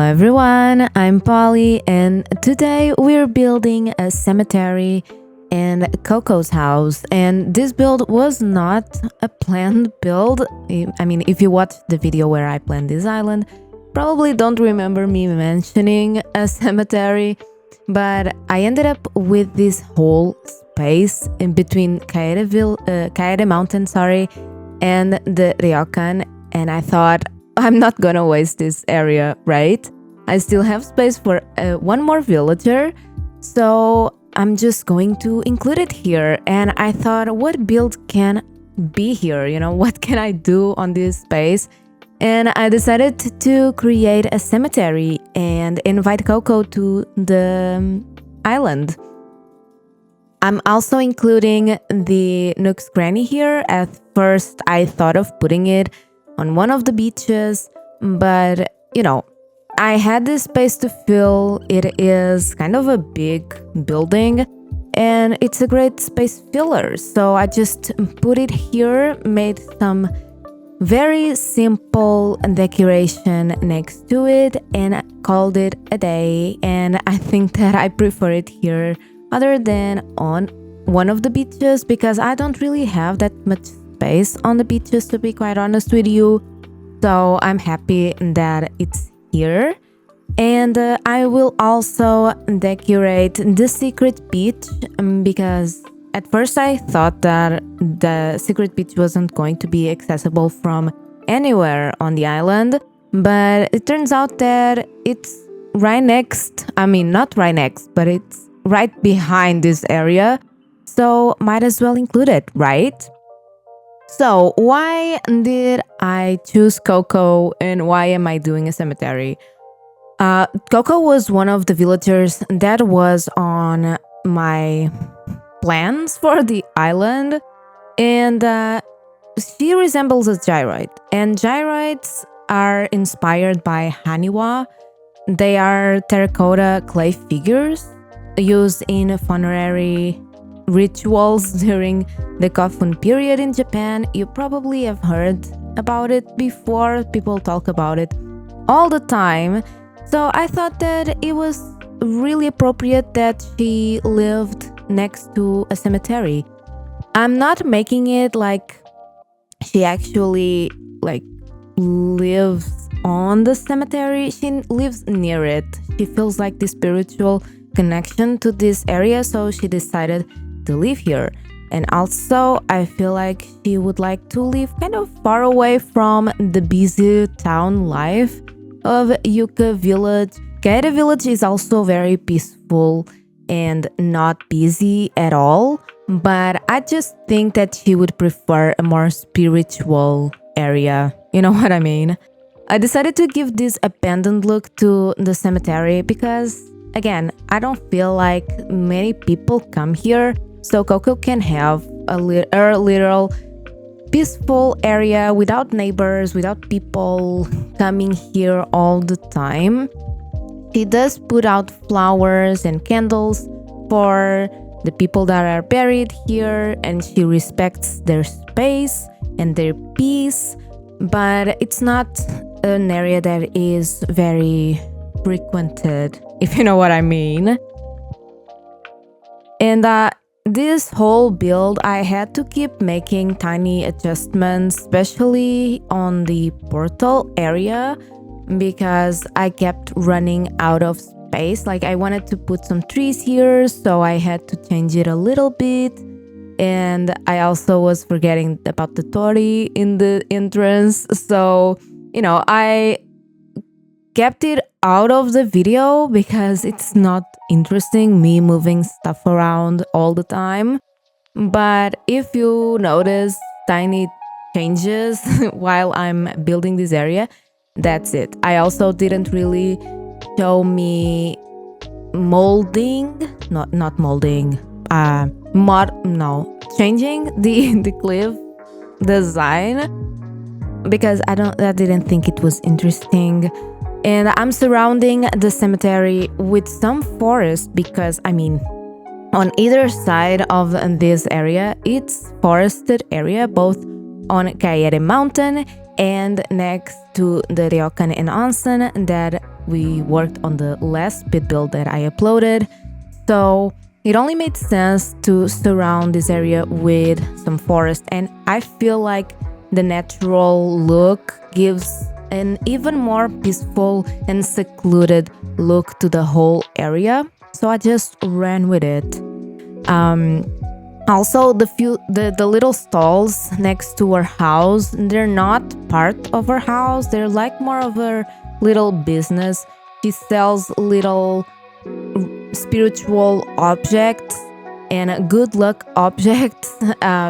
everyone, I'm Polly, and today we're building a cemetery and Coco's house. And this build was not a planned build. I mean, if you watched the video where I planned this island, probably don't remember me mentioning a cemetery, but I ended up with this whole space in between Kaede Mountain, and the Ryokan, and I thought, I'm not gonna waste this area, right? I still have space for one more villager, so I'm just going to include it here. And I thought, what build can be here? You know, what can I do on this space? And I decided to create a cemetery and invite Coco to the island. I'm also including the Nook's granny here. At first, I thought of putting it on one of the beaches, but you know, I had this space to fill. It is kind of a big building and it's a great space filler, so I just put it here, made some very simple decoration next to it, and called it a day. And I think that I prefer it here other than on one of the beaches, because I don't really have that much space on the beaches, to be quite honest with you. So I'm happy that it's here. And I will also decorate the secret beach, because at first I thought that the secret beach wasn't going to be accessible from anywhere on the island, but it turns out that it's right next, I mean not right next, but it's right behind this area, so might as well include it, right? So why did I choose Coco and why am I doing a cemetery? Coco was one of the villagers that was on my plans for the island, and she resembles a gyroid, and gyroids are inspired by Haniwa. They are terracotta clay figures used in funerary rituals during the Kofun period in Japan. You probably have heard about it before. People talk about it all the time. So I thought that it was really appropriate that she lived next to a cemetery. I'm not making it like she actually lives on the cemetery. She lives near it. She feels like this spiritual connection to this area, so she decided to live here. And also I feel like she would like to live kind of far away from the busy town life of Yuka village. Kaede village is also very peaceful and not busy at all, but I just think that she would prefer a more spiritual area. You know what I mean? I decided to give this abandoned look to the cemetery because, again, I don't feel like many people come here, so Coco can have a little peaceful area without neighbors, without people coming here all the time. She does put out flowers and candles for the people that are buried here, and she respects their space and their peace, but it's not an area that is very frequented, if you know what I mean. And this whole build, I had to keep making tiny adjustments, especially on the portal area, because I kept running out of space. Like, I wanted to put some trees here, so I had to change it a little bit. And I also was forgetting about the tori in the entrance, so, you know, I kept it out of the video because it's not interesting me moving stuff around all the time. But if you notice tiny changes while I'm building this area, that's it. I also didn't really show me molding, not molding, changing the cliff design, because I didn't think it was interesting. And I'm surrounding the cemetery with some forest because, I mean, on either side of this area, it's forested area, both on Kaede Mountain and next to the ryokan and onsen that we worked on the last speed build that I uploaded. So it only made sense to surround this area with some forest, and I feel like the natural look gives an even more peaceful and secluded look to the whole area. So I just ran with it. Also, the little stalls next to our house, they're not part of our house. They're like more of a little business. She sells little spiritual objects and good luck objects,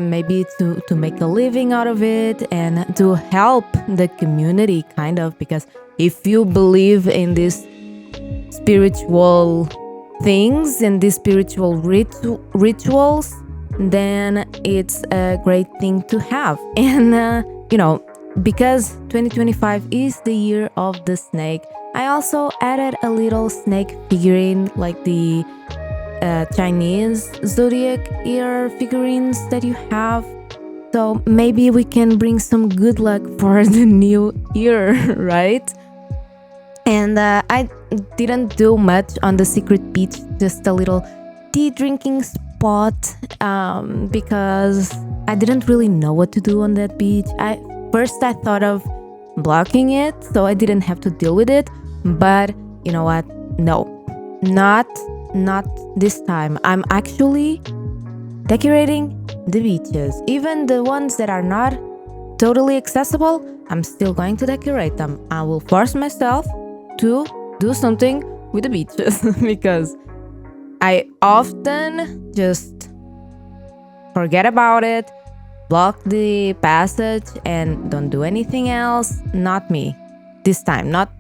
maybe to make a living out of it and to help the community, kind of, because if you believe in these spiritual things and these spiritual rituals, then it's a great thing to have. And because 2025 is the year of the snake, I also added a little snake figurine, like the Chinese zodiac year figurines that you have. So maybe we can bring some good luck for the new year, right? And I didn't do much on the secret beach, just a little tea drinking spot, because I didn't really know what to do on that beach. First I thought of blocking it so I didn't have to deal with it, but you know what? No, not this time. I'm actually decorating the beaches, even the ones that are not totally accessible. I'm still going to decorate them. I will force myself to do something with the beaches because I often just forget about it, block the passage, and don't do anything else. Not me this time, not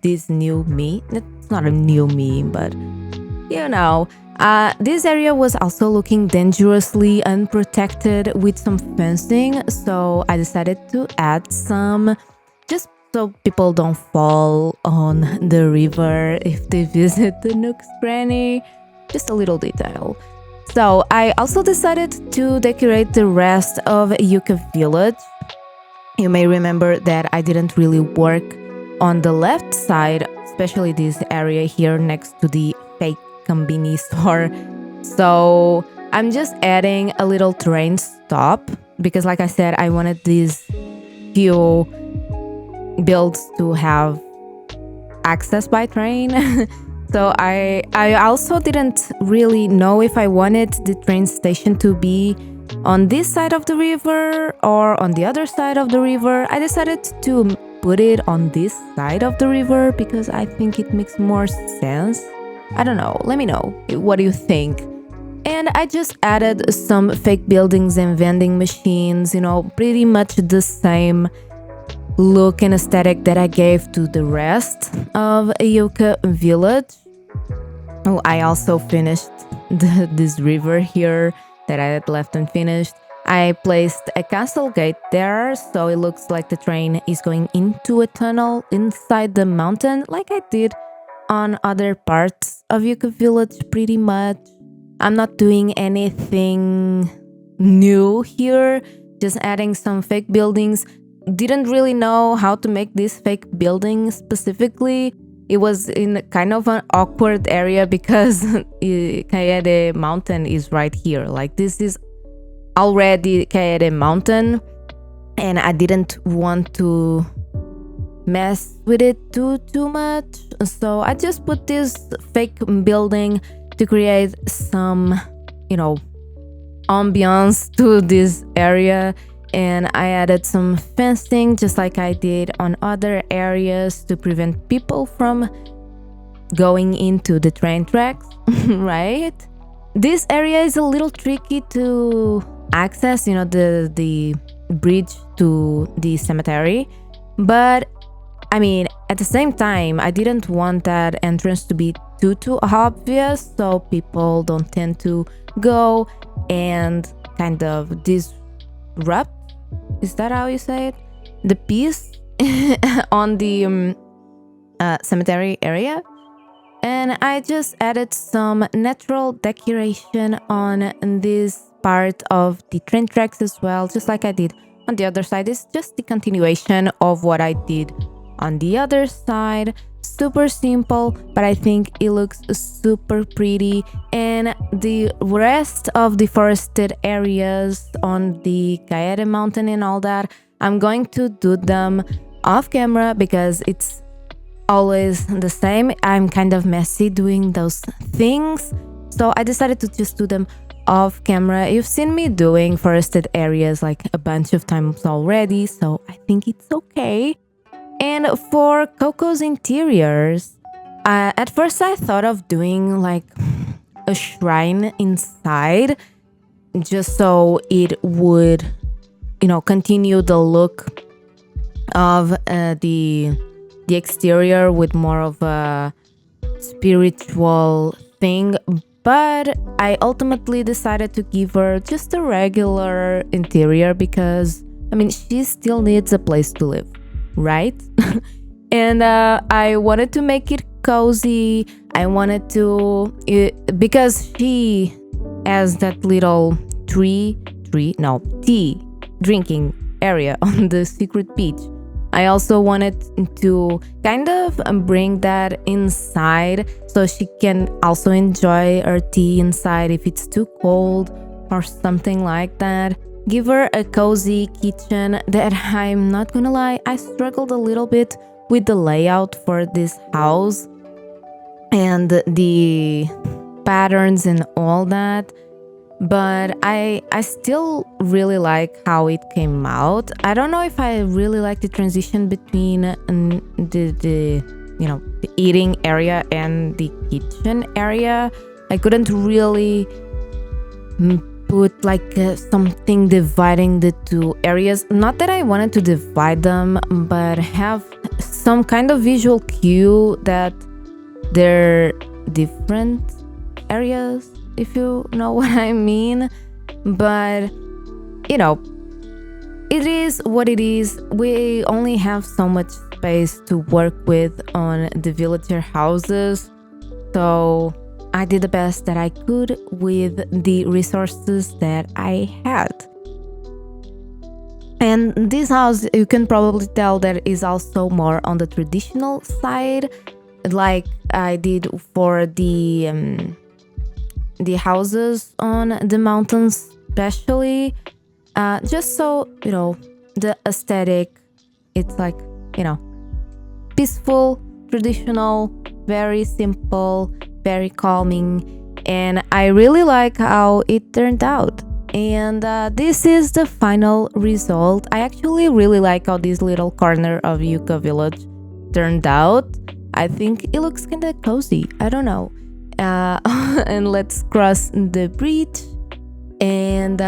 this new me. It's not a new me, but this area was also looking dangerously unprotected with some fencing, so I decided to add some, just so people don't fall on the river if they visit the Nook's granny. Just a little detail. So I also decided to decorate the rest of Yucca Village. You may remember that I didn't really work on the left side, especially this area here next to the fake Combini store. So I'm just adding a little train stop because, like I said, I wanted these few builds to have access by train. So I also didn't really know if I wanted the train station to be on this side of the river or on the other side of the river. I decided to put it on this side of the river because I think it makes more sense. I don't know. Let me know. What do you think? And I just added some fake buildings and vending machines, pretty much the same look and aesthetic that I gave to the rest of Yucca Village. Oh, I also finished this river here that I had left unfinished. I placed a castle gate there, so it looks like the train is going into a tunnel inside the mountain, like I did on other parts of Yucca Village pretty much. I'm not doing anything new here, just adding some fake buildings. Didn't really know how to make this fake building specifically. It was in kind of an awkward area because Kaede Mountain is right here. Like, this is already Kaede Mountain, and I didn't want to mess with it too much. So I just put this fake building to create some, ambiance to this area. And I added some fencing just like I did on other areas to prevent people from going into the train tracks, right? This area is a little tricky to access, the bridge to the cemetery. But I mean, at the same time, I didn't want that entrance to be too obvious, so people don't tend to go and kind of disrupt. Is that how you say it? The peace on the cemetery area. And I just added some natural decoration on this part of the train tracks as well, just like I did on the other side. It's just the continuation of what I did on the other side. super simple, but I think it looks super pretty. And the rest of the forested areas on the Kaede mountain and all that, I'm going to do them off camera because it's always the same. I'm kind of messy doing those things, so I decided to just do them off camera. You've seen me doing forested areas like a bunch of times already, so I think it's okay. And for Coco's interiors, at first I thought of doing like a shrine inside, just so it would, continue the look of the exterior with more of a spiritual thing. But I ultimately decided to give her just a regular interior because, she still needs a place to live, right? And I wanted to make it cozy. I wanted to, because she has that little tea drinking area on the secret beach. I also wanted to kind of bring that inside so she can also enjoy her tea inside if it's too cold or something like that. Give her a cozy kitchen that, I'm not gonna lie, I struggled a little bit with the layout for this house and the patterns and all that. But I still really like how it came out. I don't know if I really like the transition between the eating area and the kitchen area. I couldn't really put like something dividing the two areas. Not that I wanted to divide them, but have some kind of visual cue that they're different areas, if you know what I mean. But it is what it is. We only have so much space to work with on the villager houses, so I did the best that I could with the resources that I had. And this house, you can probably tell that is also more on the traditional side, like I did for the houses on the mountains, especially, just so the aesthetic, it's like peaceful, traditional, very simple, very calming, and I really like how it turned out. And this is the final result. I actually really like how this little corner of Yucca village turned out. I think it looks kind of cozy, I don't know. And let's cross the bridge, and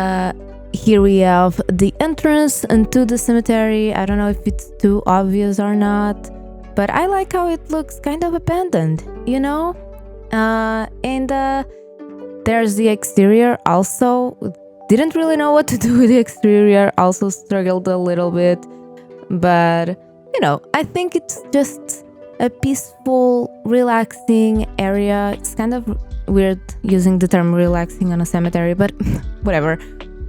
here we have the entrance into the cemetery. I don't know if it's too obvious or not, but I like how it looks kind of abandoned, and there's the exterior also. Didn't really know what to do with the exterior, also struggled a little bit, but I think it's just a peaceful, relaxing area. It's kind of weird using the term relaxing on a cemetery, but whatever.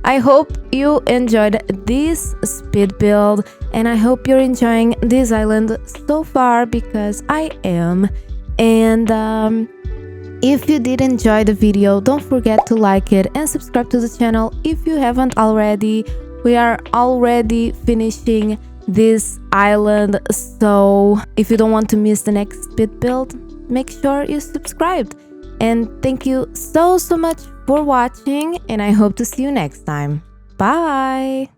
I hope you enjoyed this speed build, and I hope you're enjoying this island so far, because I am. And if you did enjoy the video, don't forget to like it and subscribe to the channel if you haven't already. We are already finishing this island, so if you don't want to miss the next speed build, make sure you subscribed. And thank you so much for watching, and I hope to see you next time. Bye!